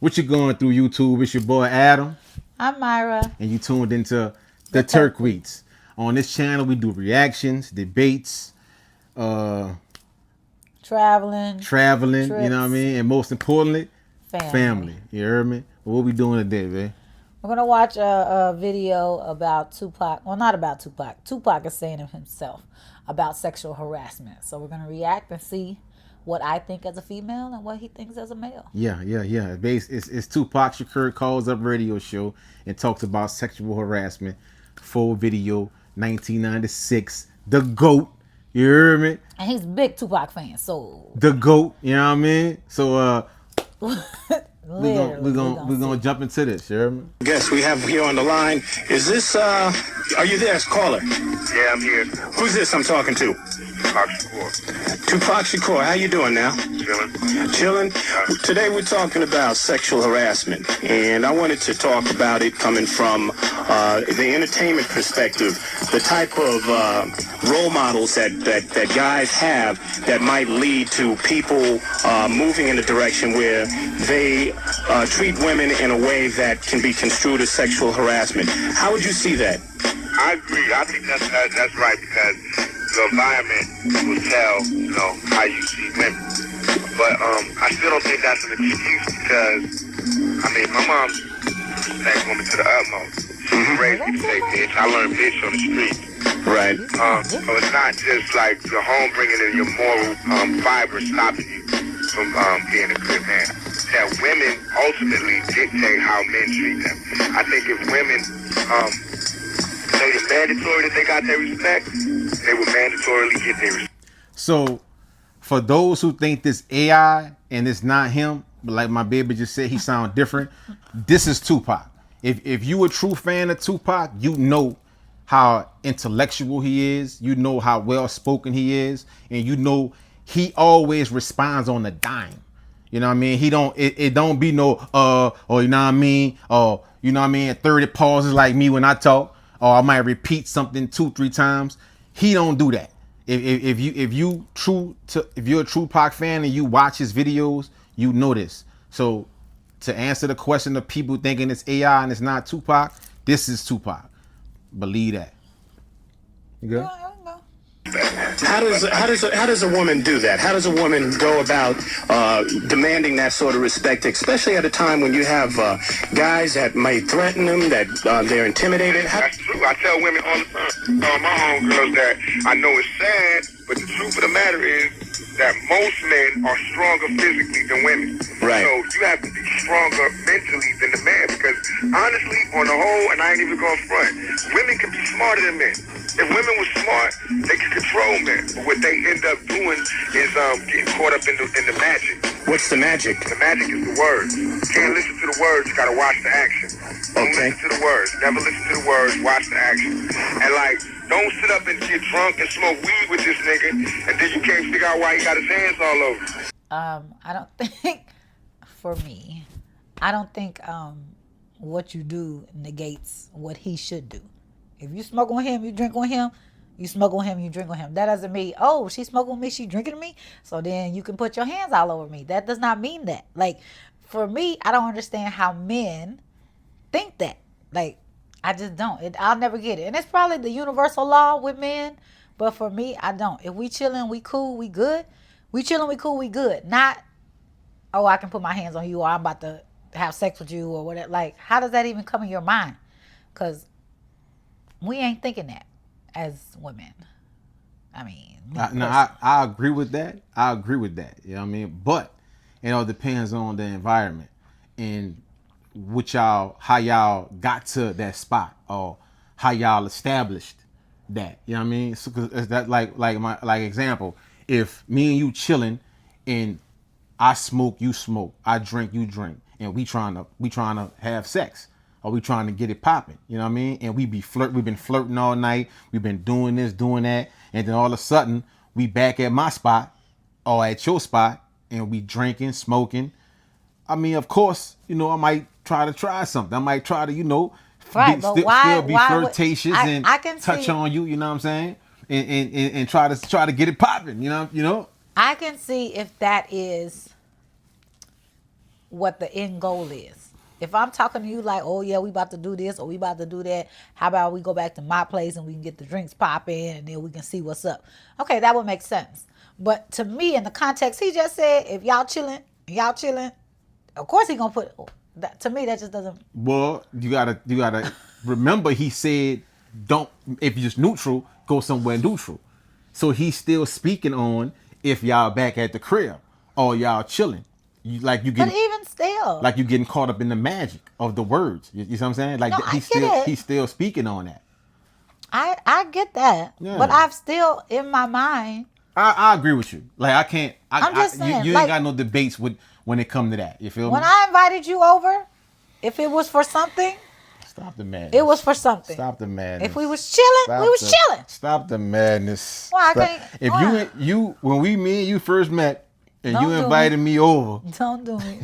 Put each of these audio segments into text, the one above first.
What you going through YouTube? It's your boy Adam. I'm Myra. And you tuned into the Turkweets. On this channel, we do reactions, debates, traveling, trips, trips, you know what I mean? And most importantly, family. You heard me? What we doing today, man? We're going to watch a video about Tupac. Well, not about Tupac. Tupac is saying it himself about sexual harassment. So we're going to react and see what I think as a female and what he thinks as a male. Yeah. It's Tupac Shakur calls up radio show and talks about sexual harassment. Full video, 1996. The GOAT. You heard me? And he's a big Tupac fan, so the GOAT. You know what I mean? So we're gonna jump into this. You heard me? Guess we have here on the line. Is this are you there, caller? Yeah, I'm here. Who's this I'm talking to? Tupac Shakur. Tupac Shakur, how you doing now? Chilling. Chilling? Today we're talking about sexual harassment, and I wanted to talk about it coming from the entertainment perspective, the type of role models that guys have that might lead to people moving in a direction where they treat women in a way that can be construed as sexual harassment. How would you see that? I agree. I think that's right, because the environment will tell, how you see women. But I still don't think that's an excuse, because, my mom respects women to the utmost. She raised me to say bitch. I learned bitch on the street. Right. So it's not just like your home bringing in your moral fiber stopping you from being a good man. That women ultimately dictate how men treat them. I think if women made it mandatory that they got their respect, they would mandatorily get their respect. So, for those who think this AI and it's not him, like my baby just said, he sound different. This is Tupac. If you a true fan of Tupac, you know how intellectual he is. You know how well spoken he is, and you know he always responds on the dime. You know what I mean? He don't. It don't be no or you know what I mean? Or you know what I mean? 30 pauses like me when I talk. Or I might repeat something 2-3 times. He don't do that. If you're a true Pac fan and you watch his videos, you know this. So to answer the question of people thinking it's AI and it's not Tupac, this is Tupac. Believe that. You good? How does a woman do that? How does a woman go about demanding that sort of respect, especially at a time when you have guys that may threaten them, that they're intimidated? That's true. I tell women all the time, my homegirls, that I know it's sad, but the truth of the matter is that most men are stronger physically than women. Right. So you have to be stronger mentally than the man, because honestly, on the whole, and I ain't even going front, women can be smarter than men. If women were smart, they could control men. But what they end up doing is getting caught up in the magic. What's the magic? The magic is the words. You can't listen to the words, you gotta watch the action. Don't listen to the words. Never listen to the words, watch the action. And don't sit up and get drunk and smoke weed with this nigga, and then you can't figure out why he got his hands all over. I don't think, for me, I don't think what you do negates what he should do. If you smoke on him, you drink on him, you smoke on him, you drink on him. That doesn't mean, oh, she smoking on me, she drinking on me, so then you can put your hands all over me. That does not mean that. For me, I don't understand how men think that. I just don't. I'll never get it. And it's probably the universal law with men, but for me, I don't. If we chilling, we cool, we good. We chilling, we cool, we good. Not, oh, I can put my hands on you, or I'm about to have sex with you, or whatever. How does that even come in your mind? Because we ain't thinking that as women. I agree with that. I agree with that. You know what I mean? But it all depends on the environment and how y'all got to that spot, or how y'all established that. You know what I mean? So, 'cause that like example, if me and you chilling and I smoke, you smoke, I drink, you drink, and we trying to have sex, or we trying to get it popping, you know what I mean? And we've been flirting all night, we've been doing this, doing that, and then all of a sudden we back at my spot or at your spot and we drinking, smoking. Of course, I might try something. I might try to, still be flirtatious and I can touch on you, you know what I'm saying? And try to get it popping, you know? I can see if that is what the end goal is. If I'm talking to you like, oh yeah, we about to do this or we about to do that, how about we go back to my place and we can get the drinks popping and then we can see what's up. Okay, that would make sense. But to me, in the context he just said, if y'all chilling, of course he gonna put that. To me, that just doesn't. Well, you gotta remember he said, don't, if you're just neutral, go somewhere neutral. So he's still speaking on if y'all back at the crib or y'all chilling. But even still, like you getting caught up in the magic of the words. You see what I'm saying? Like No, he's still speaking on that. I get that, Yeah. but I've still in my mind. I agree with you. Like I can't. I'm just saying, you like, ain't got no debates when it come to that. You feel When me? I invited you over, if it was for something, Stop the madness. it was for something. Stop the madness. If we was chilling, we was chilling. Stop the madness. Why, I Stop. can't- If why? you when me and you first met and Don't you do invited me over, Don't do me.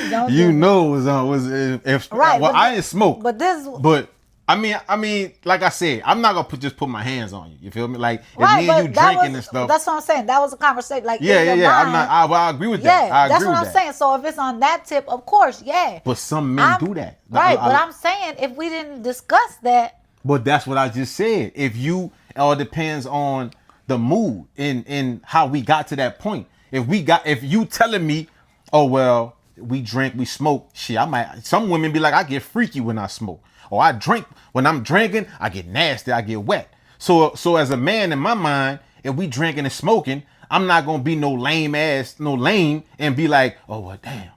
Don't you do know it was if Right, well but I didn't smoke, But this, but I mean, like I said, I'm not gonna just put my hands on you. You feel me? Like if right? me But and you that drinking was, and stuff. that's what I'm saying. That was a conversation. Like, Yeah. in your I'm mind, not. I agree with that. Yeah, I that's agree what with I'm that. saying. So if it's on that tip, of course, yeah. But some men do that. Right, but I'm saying if we didn't discuss that, But that's what I just said. If you, it all depends on the mood and how we got to that point. If you telling me, oh well, we drink, we smoke, shit, I might. Some women be like, I get freaky when I smoke, or I drink when I'm drinking, I get nasty, I get wet. So as a man in my mind, if we drinking and smoking, I'm not gonna be no lame, and be like, oh well, damn.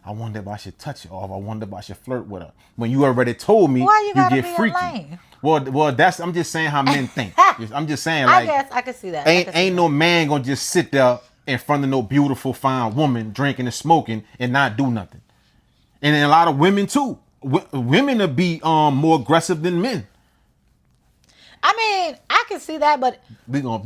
I wonder if I should touch her, or if I wonder if I should flirt with her. When you already told me Why you gotta get be a freaky. lame? Well, I'm just saying how men think. I'm just saying, like, I guess I could see that. ain't no man gonna just sit there in front of no beautiful, fine woman drinking and smoking and not do nothing. And a lot of women too. Women will be more aggressive than men. I mean, I can see that, but We gonna.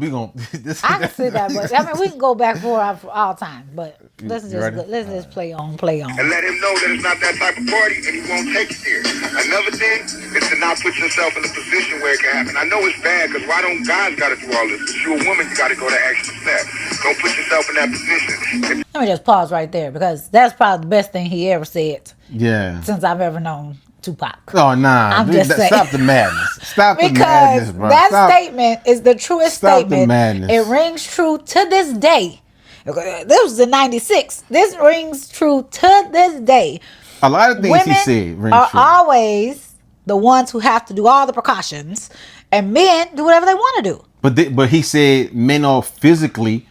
I can see that, but I mean, we can go back for all time. But let's just play on. And let him know that it's not that type of party and he won't take it there. Another thing is to not put yourself in a position where it can happen. I know it's bad because why don't guys got to do all this? If you're a woman, you got to go that extra step. Don't put yourself in that position. Let me just pause right there because that's probably the best thing he ever said Yeah. since I've ever known Tupac. Oh nah. I'm just saying. Stop the madness. Stop the Because madness, bro. that Stop. statement is the truest Stop the statement. madness. It rings true to this day. This was in '96. This rings true to this day. A lot of things Women he said ring are true. always the ones who have to do all the precautions, and men do whatever they want to do. But he said men are physically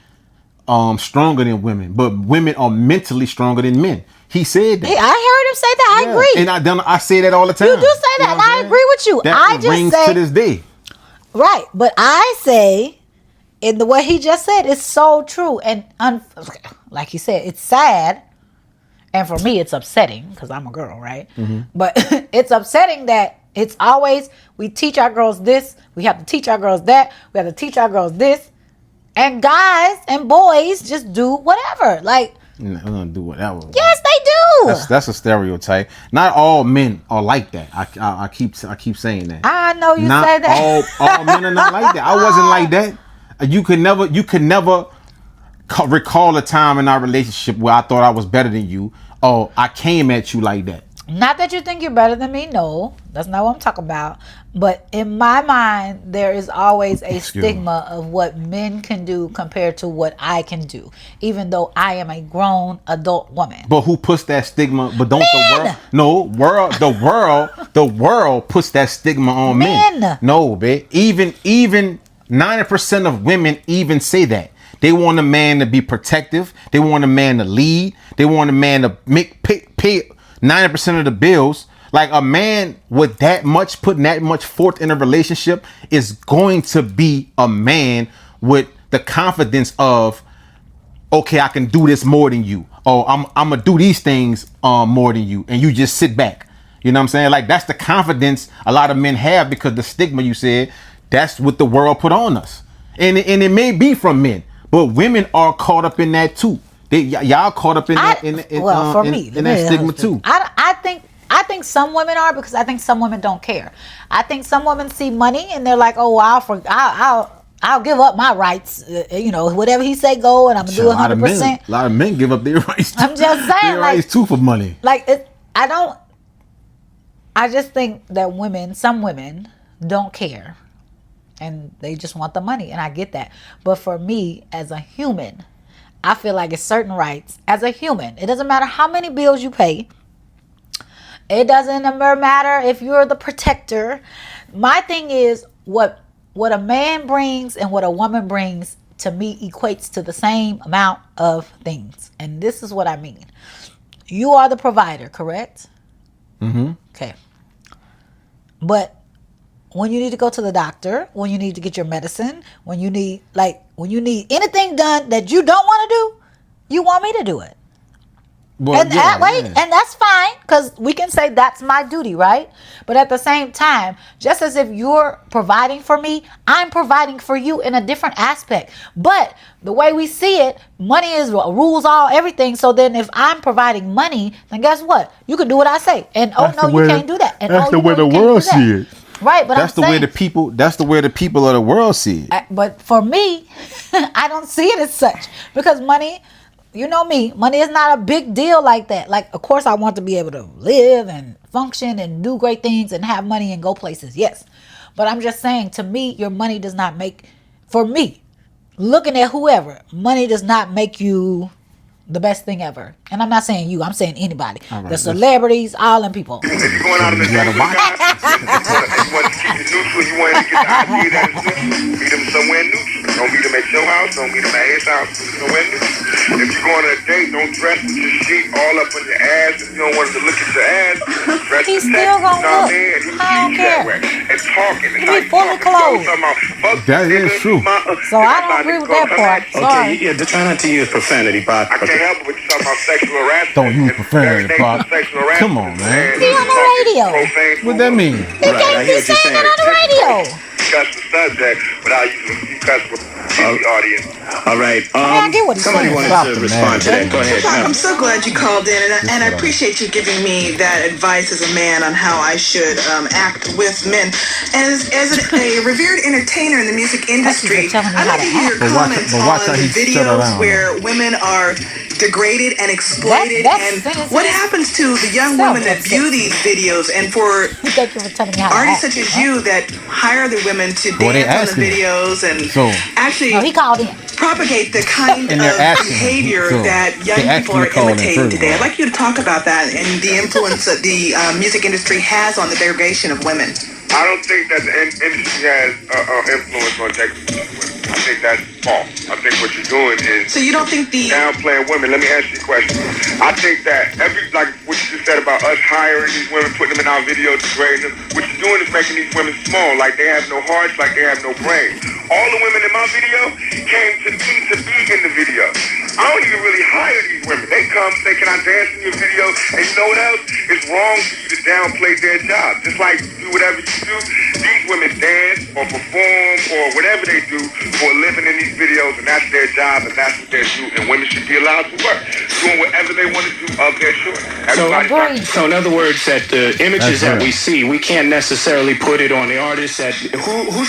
stronger than women, but women are mentally stronger than men. He said that. Hey, I heard him say that. I Yeah. agree. And I say that all the time. You do say that, You know and what I'm I saying? agree with you. That I just rings say to this day. right, but I say, in the what he just said is so true, and like he said, it's sad, and for me, it's upsetting because I'm a girl, right? Mm-hmm. But it's upsetting that it's always we teach our girls this, we have to teach our girls that, we have to teach our girls this, and guys and boys just do whatever. Like, I'm gonna do whatever. yes, they do. That's a stereotype. Not all men are like that. I keep saying that. I know you Not say that. all men are not like that. I wasn't like that. You could never recall a time in our relationship where I thought I was better than you, or I came at you like that. Not that you think you're better than me. No, that's not what I'm talking about. But in my mind, there is always a stigma of what men can do compared to what I can do, even though I am a grown adult woman. But who puts that stigma? But don't Men! the world? No, the world puts that stigma on men. Men! No, babe. Even 90% of women even say that. They want a man to be protective. They want a man to lead. They want a man to pay 90% of the bills. Like a man with that much, putting that much forth in a relationship is going to be a man with the confidence of, okay, I can do this more than you. Oh, I'm gonna do these things more than you, and you just sit back. You know what I'm saying? Like that's the confidence a lot of men have because the stigma you said, that's what the world put on us, and it may be from men, but women are caught up in that too. Y'all caught up in that in that stigma too. I think some women are because I think some women don't care. I think some women see money and they're like, oh, I'll give up my rights. Whatever he say go, and I'm gonna do A lot of 100%. men, give up their rights. I'm just saying, their like, rights too for money. like I just think that some women don't care, and they just want the money, and I get that. But for me, as a human, I feel like it's certain rights as a human. It doesn't matter how many bills you pay. It doesn't matter if you're the protector. My thing is what a man brings and what a woman brings to me equates to the same amount of things. And this is what I mean. You are the provider, correct? Mm-hmm. Okay. But when you need to go to the doctor, when you need to get your medicine, when you need anything done that you don't want to do, you want me to do it. Well, And that's fine, because we can say that's my duty, right? But at the same time, just as if you're providing for me, I'm providing for you in a different aspect. But the way we see it, money rules everything. So then if I'm providing money, then guess what? You can do what I say. And you can't do that. And that's the way the world see it. Right, but that's the way the people of the world see it. But for me, I don't see it as such, because money, you know me, money is not a big deal like that. Like, of course, I want to be able to live and function and do great things and have money and go places. Yes. But I'm just saying, to me, your money does not make, for me, looking at whoever, money does not make you the best thing ever. And I'm not saying you, I'm saying anybody. Right, the celebrities, all them people. If you're going out on a date with a guy, you want to keep it neutral, you want to get the idea that it's neutral, meet him somewhere neutral. Don't meet him at your house, don't meet him at his house, somewhere neutral. If you're going on a date, don't dress with your sheet all up on your ass. If you don't want him to look at your ass, dress He's the still text, gonna you know what I look. mean? And he I don't keeps that care. way. And talking. He be fully clothed. That is true. So I don't agree with that part. Sorry. Okay, try not to use profanity, Bob. I can't help it when you talk about sexual harassment. Don't use profanity, Bob. Come on, man. Be on the radio. What that mean? He can't be saying it on the radio. Discuss the subject without using cuss with the audience. All right. I get what he's Somebody saying. wanted to respond to that. Go ahead. Tupac, I'm so glad you called in, and I appreciate you giving me that advice as a man on how I should act with men. As a revered entertainer in the music industry, telling me I'd how like to to hear your comments watch how on he shut her videos down. where women are degraded and exploited, That's and what happens to the young women that view these videos, and for Thank you for telling me how to artists act. such as you that hire the women to Well, they dance on the asking. videos and So- actually No, he called in. propagate the kind And of they're asking. behavior So, that young they people actually are call in imitating first of today. all. I'd like you to talk about that and the influence that the music industry has on the degradation of women. I don't think that the industry has influence on technical. I think that's false. I think what you're doing is So you don't think the downplaying women. Let me ask you a question. I think that like what you just said about us hiring these women, putting them in our videos, degrading them, what you're doing is making these women small, like they have no hearts, like they have no brains. All the women in my video came to me to be in the video. I don't even really hire these women. They come, say, can I dance in your video? And you know what else? It's wrong for you to downplay their job. Just like do whatever you do, these women dance or perform or whatever they do for a living in these videos, and that's their job and that's what they do, and women should be allowed to work, doing whatever they want to do of their choice. So in other words, that the images that we see, we can't necessarily put it on the artist. That who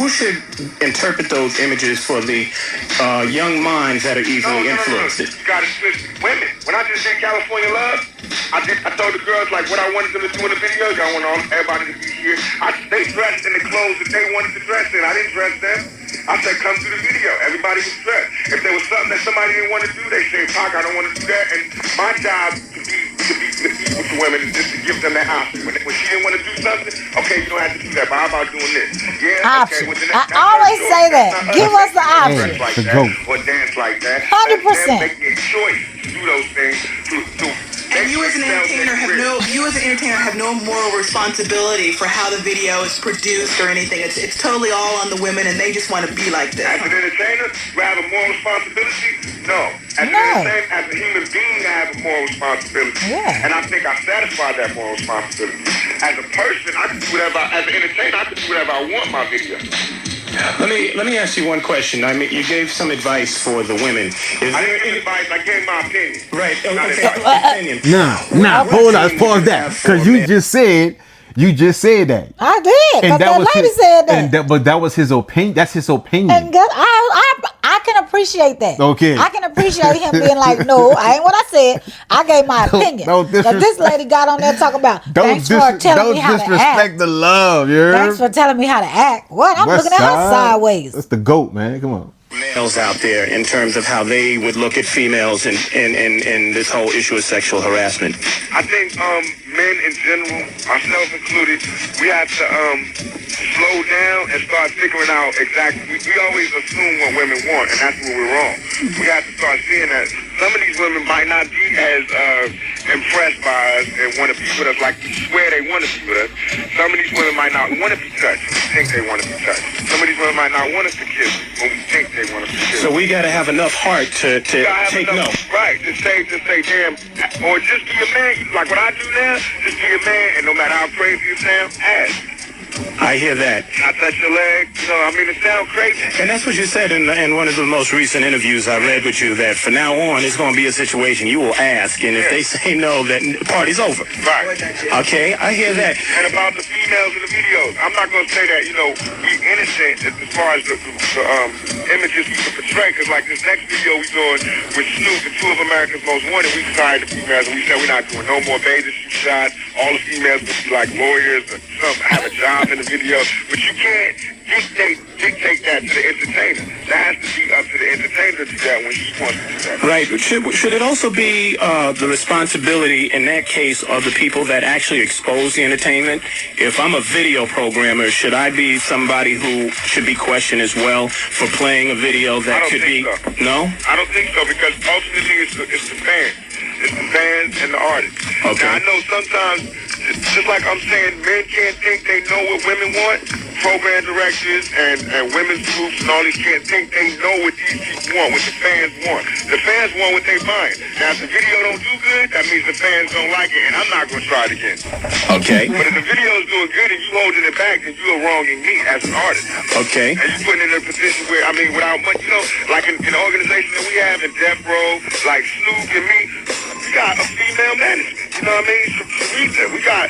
should interpret those images for the young minds that are easily influenced? You gotta switch women. When I just did California Love, I told the girls like what I wanted them to do in the videos. I want everybody to be here. They dressed in the clothes that they wanted to dress in. I didn't dress them. I said, come to the video. Everybody was dressed. If there was something that somebody didn't want to do, they say, Pac, I don't want to do that. And my job to be equal to women is just to give them that option. When she didn't want to do something, okay, you don't have to do that. But how about doing this? Yeah, Option. okay. Well, then I that's always her say choice. that. That's not Give us the option. Dress like The that goat. or dance like that. 100%. That's them making a choice to do those things to and you as an entertainer have no moral responsibility for how the video is produced or anything. It's totally all on the women, and they just want to be like this. As an entertainer, do I have a moral responsibility? No. As an entertainer, as a human being, I have a moral responsibility. Yeah. And I think I satisfy that moral responsibility. As a person, I can do whatever, as an entertainer, I can do whatever I want in my video. Let me ask you one question. I mean, you gave some advice for the women. I didn't give advice, I gave my opinion. Right. Not Okay. advice. Opinion. Nah, hold on, pause that. Because you just said You just said that. I did. Because that lady said that. But that was his opinion. That's his opinion. And I can appreciate that. Okay. I can appreciate him being like, no, I ain't what I said. I gave my opinion. Don't But this lady got on there talking about, thanks for telling me how to act. Don't disrespect the love, Thanks for telling me how to act. What? I'm looking at her sideways. That's the GOAT, man. Come on. Males out there in terms of how they would look at females in this whole issue of sexual harassment. I think men in general, ourselves included, we have to slow down and start figuring out exactly. We always assume what women want, and that's where we're wrong. We have to start seeing that some of these women might not be as impressed by us and want to be with us like we swear they want to be with us. Some of these women might not want to be touched when we think they want to be touched. Some of these women might not want us to kiss when we think they want to be kissed. So we got to have enough heart to take no. Right, to say, damn, or just be a man. Like what I do now, just be a man, and no matter how crazy you sound, ask. I hear that. I touch your leg. It sounds crazy. And that's what you said in one of the most recent interviews I read with you, that from now on, it's going to be a situation you will ask, and if they say no, that the party's over. Right. Okay, I hear that. And about the females in the videos, I'm not going to say that, we innocent as far as the images we can portray, because like this next video we doing with Snoop, the two of America's Most Wanted, we decided the females, and we said we're not doing no more bathing suit shots. All the females would be like lawyers or something, have a job in the video, but you can't dictate that to the entertainer. That has to be up to the entertainer to do that when he wants to do that. Right. Should it also be the responsibility in that case of the people that actually expose the entertainment? If I'm a video programmer, should I be somebody who should be questioned as well for playing a video that could be? So. No? I don't think so, because ultimately it's the fans. It's the fans and the artists. Okay. Now, I know sometimes, just like I'm saying, men can't think they know what women want. Program directors and women's groups and all these can't think they know what these people want, what the fans want. The fans want what they buying. Now, if the video don't do good, that means the fans don't like it, and I'm not going to try it again. Okay. But if the video is doing good and you holding it back, then you are wronging me as an artist. Okay. And you putting it in a position where, without much, like in the organization that we have in Death Row, like Snoop and me, we got a female management. You know what I mean? Sarita. We got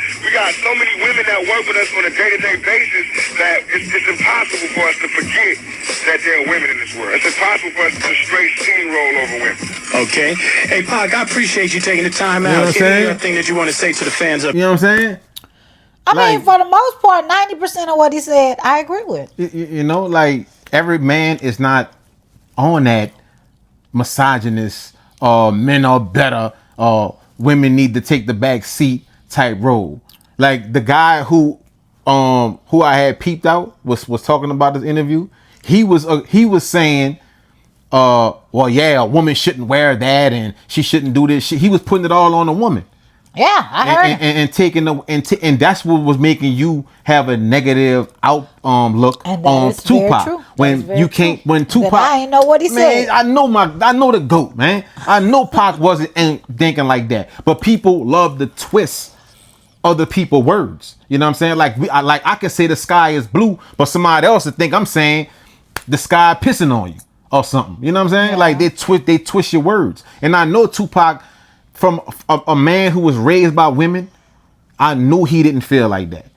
so many women that work with us on a day-to-day basis that it's impossible for us to forget that there are women in this world. It's impossible for us to straight steamroll over women. Okay. Hey, Pac, I appreciate you taking the time You know out. what I'm saying? Anything that you want to say to the fans up? You know what I'm saying? I mean, for the most part, 90% of what he said, I agree with. Like every man is not on that misogynist, men are better, women need to take the back seat type role. Like the guy who I had peeped out was talking about this interview. He was saying, well, yeah, a woman shouldn't wear that and she shouldn't do this. He was putting it all on a woman. Yeah, I heard. And taking and that's what was making you have a negative look on Tupac. When Tupac, but I ain't know what he said. I know the GOAT, man. I know Pac ain't thinking like that. But people love the twist other people's words. You know what I'm saying? I can say the sky is blue, but somebody else would think I'm saying the sky pissing on you or something. You know what I'm saying? Yeah. Like they twist your words. And I know Tupac, from a man who was raised by women, I knew he didn't feel like that.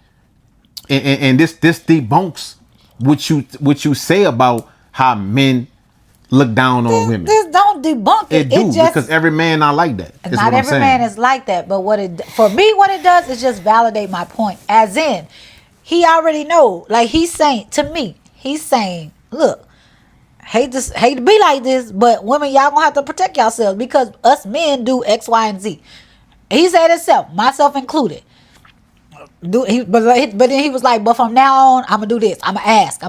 And this debunks what you say about how men look down on women. This don't debunk it. It just, because every man not like that. Not every man is like that. But what it does is just validate my point. As in, he already know. Like he's saying to me, look, hate to be like this, but women, y'all gonna have to protect yourselves because us men do X, Y, and Z. He said himself, myself included. But then he was like, but from now on, I'm gonna do this. I'm gonna ask.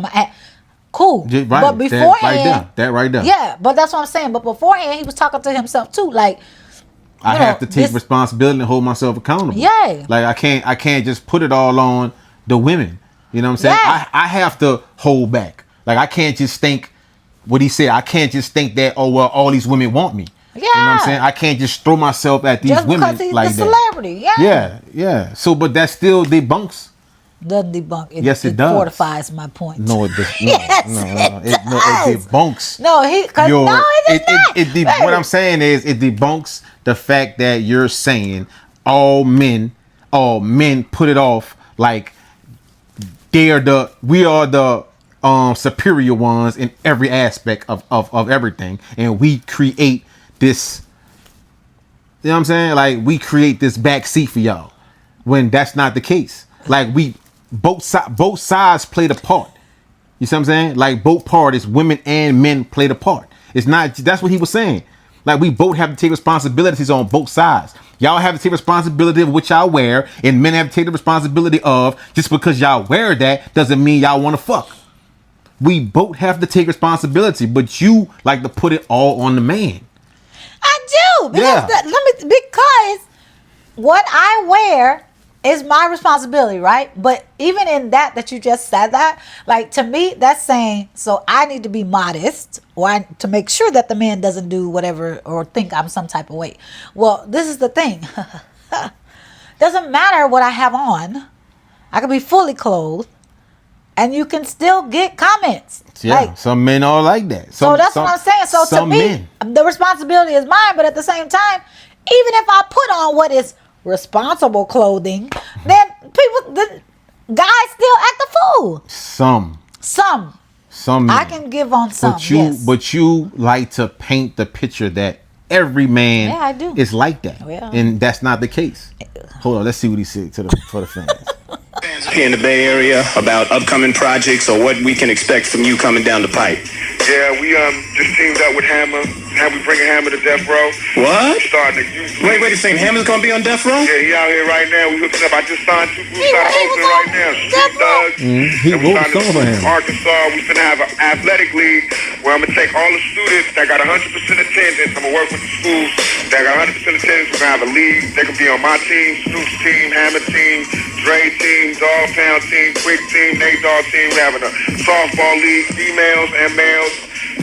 Cool. Right, but beforehand, that right there. Yeah, but that's what I'm saying. But beforehand, he was talking to himself too. Like, I have to take responsibility and hold myself accountable. Yeah. Like I can't just put it all on the women. You know what I'm saying? Yeah. I have to hold back. Like I can't just think what he said. I can't just think that, oh well, all these women want me. Yeah. You know what I'm saying? I can't just throw myself at these just women because he's like the that. celebrity. Yeah. Yeah. So, but that still debunks. Doesn't debunk. Yes, it does. Fortifies my point. No, it does. It debunks. No, it does not. What I'm saying is, it debunks the fact that you're saying all men put it off like we are the superior ones in every aspect of everything, and we create this. You know what I'm saying? Like we create this back seat for y'all, when that's not the case. Like both sides played a part. You see what I'm saying? Like both parties, women and men, played a part. It's not. That's what he was saying. Like we both have to take responsibilities on both sides. Y'all have to take responsibility of what y'all wear, and men have to take the responsibility of, just because y'all wear that doesn't mean y'all want to fuck. We both have to take responsibility, but you like to put it all on the man. I do. Because what I wear is my responsibility, right? But even in that you just said that, like, to me, that's saying, so I need to be modest, or to make sure that the man doesn't do whatever or think I'm some type of way. Well, this is the thing. Doesn't matter what I have on. I could be fully clothed, and you can still get comments. Yeah, like, some men are like that. So that's what I'm saying. So to me, the responsibility is mine, but at the same time, even if I put on what is responsible clothing, then the guys still act a fool. Some men. I can give on some. But you like to paint the picture that every man is like that. And that's not the case. Hold on, let's see what he said for the fans. Here in the Bay Area about upcoming projects or what we can expect from you coming down the pipe. Yeah, we just teamed up with Hammer. We bringing Hammer to Death Row. What? Starting Wait a second. Hammer's gonna be on Death Row? Yeah, he out here right now. We hooking up. I just signed 2 groups out of Oakland right now. Street Thugs. He wrote a song for him. Arkansas. We finna have an athletic league where I'm gonna take all the students that got 100% attendance. I'm gonna work with the schools that got 100% attendance. We're gonna have a league. They can be on my team, Snoop's team, Hammer team, Dre team, Dog Pound team, Quick team, Nate Dogg team. We're having a softball league, females and males.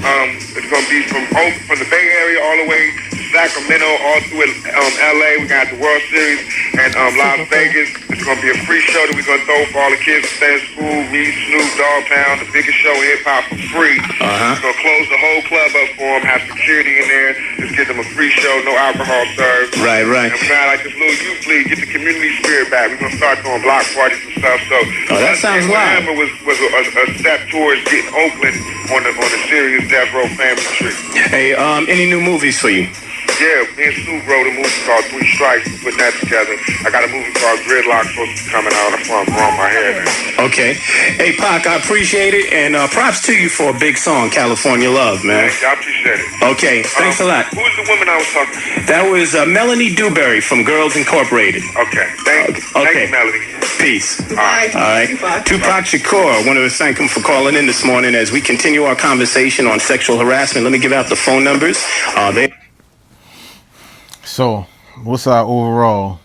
It's gonna be from the Bay Area all the way to Sacramento, all through LA. We got the World Series and Las Vegas. It's gonna be a free show that we're gonna throw for all the kids to stay in school. Me, Snoop, Dogg Pound, the biggest show in hip hop for free. We're gonna close the whole club up for them, have security in there, just give them a free show, no alcohol served. Right. And we're gonna like this little youth league, get the community spirit back. We're gonna start doing block parties and stuff. So that sounds wild. Hammer was a step towards getting Oakland on the serious Death Row family tree. Hey, any new movies for you? Yeah, me and Snoop wrote a movie called 3 Strikes. We put that together. I got a movie called Gridlock supposed to be coming out. That's why I'm growing my hair now. Okay. Hey, Pac, I appreciate it, and props to you for a big song, California Love, man. Thank you. I appreciate it. Okay, thanks a lot. Who was the woman I was talking to? That was Melanie Dewberry from Girls Incorporated. Okay. Thank you, Melanie. Peace. All right. Tupac Shakur, I want to thank him for calling in this morning as we continue our conversation on sexual harassment. Let me give out the phone numbers. So, what's our overall?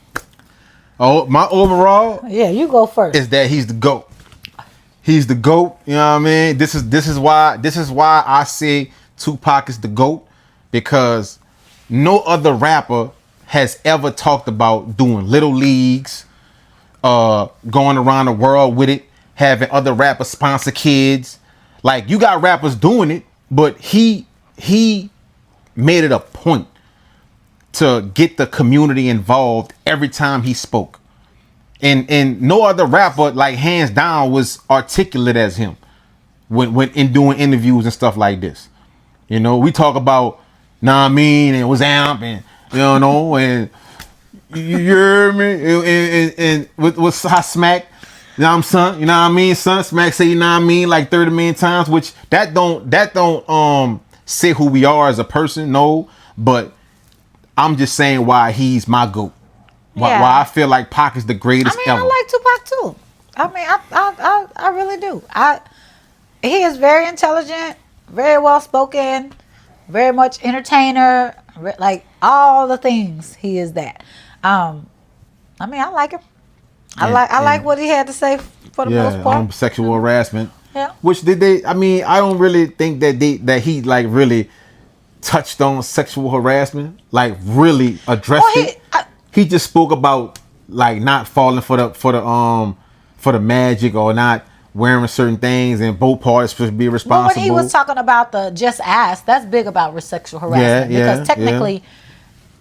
Oh, my overall? Yeah, you go first. Is that he's the GOAT. He's the GOAT. You know what I mean? This is why I say Tupac is the GOAT, because no other rapper has ever talked about doing little leagues, going around the world with it, having other rappers sponsor kids. Like, you got rappers doing it, but he made it a point to get the community involved every time he spoke. And no other rapper, like, hands down, was articulate as him when in doing interviews and stuff like this. You know, we talk about, nah, I mean, and was amp, and and you hear me, and with how Smack, you know what I'm son, you know what I mean, son, Smack say, you know what I mean, like 30 million times, which that don't say who we are as a person, no, but I'm just saying why he's my GOAT. Why I feel like Pac is the greatest ever. I like Tupac too. I mean, I really do. He is very intelligent, very well spoken, very much entertainer, like all the things. He is that. I mean, I like him. I like what he had to say for the most part. Sexual harassment. Yeah. Which I mean, I don't really think that he like really touched on sexual harassment, like really addressed it. He just spoke about like not falling for the magic, or not wearing certain things, and both parties should be responsible. But when he was talking about the just ask, that's big about sexual harassment, because technically,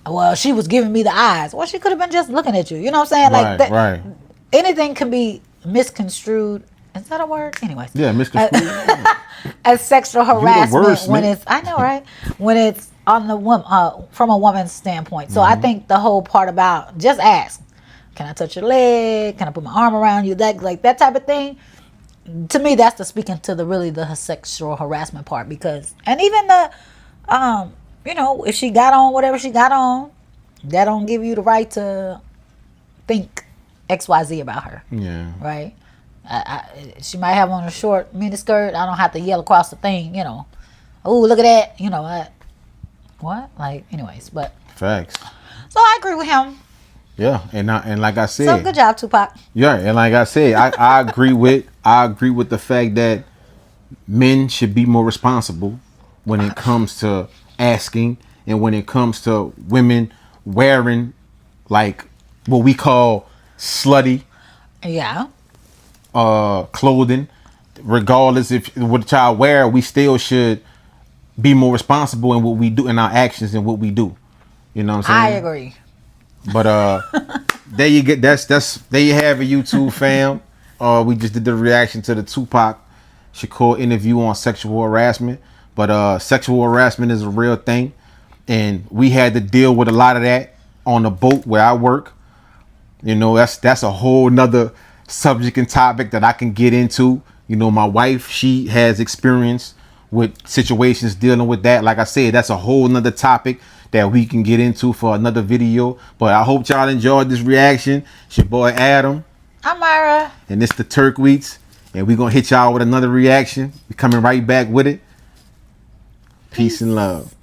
well, she was giving me the eyes. Well, she could have been just looking at you. You know what I'm saying? Like that. Right. anything can be misconstrued. Is that a word? Anyways. Yeah, misconstrued. As sexual harassment when wordsmith. it's, I know, right? When it's on the woman, from a woman's standpoint. So I think the whole part about just ask, can I touch your leg? Can I put my arm around you? That, like, that type of thing. To me, that's the speaking to the sexual harassment part, because, and even the, if she got on whatever she got on, that don't give you the right to think XYZ about her. Yeah. Right? She might have on a short miniskirt. I don't have to yell across the thing, oh, look at that, what? Like, anyways, but. Facts. So I agree with him. Yeah, and like I said. So good job, Tupac. Yeah, and like I said, I agree with the fact that men should be more responsible when it comes to asking, and when it comes to women wearing like what we call slutty Yeah. clothing. Regardless if what the child wear, we still should be more responsible in what we do, in our actions and what we do. You know what I'm I saying? agree. But there you get that's there you have it, YouTube fam. We just did the reaction to the Tupac Shakur interview on sexual harassment. But sexual harassment is a real thing, and we had to deal with a lot of that on the boat where I work. That's a whole nother subject and topic that I can get into. My wife, she has experience with situations dealing with that. Like I said, that's a whole nother topic that we can get into for another video. But I hope y'all enjoyed this reaction. It's your boy Adam. I'm Myra. And it's the Turkweets. And we're going to hit y'all with another reaction. We're coming right back with it. Peace and love.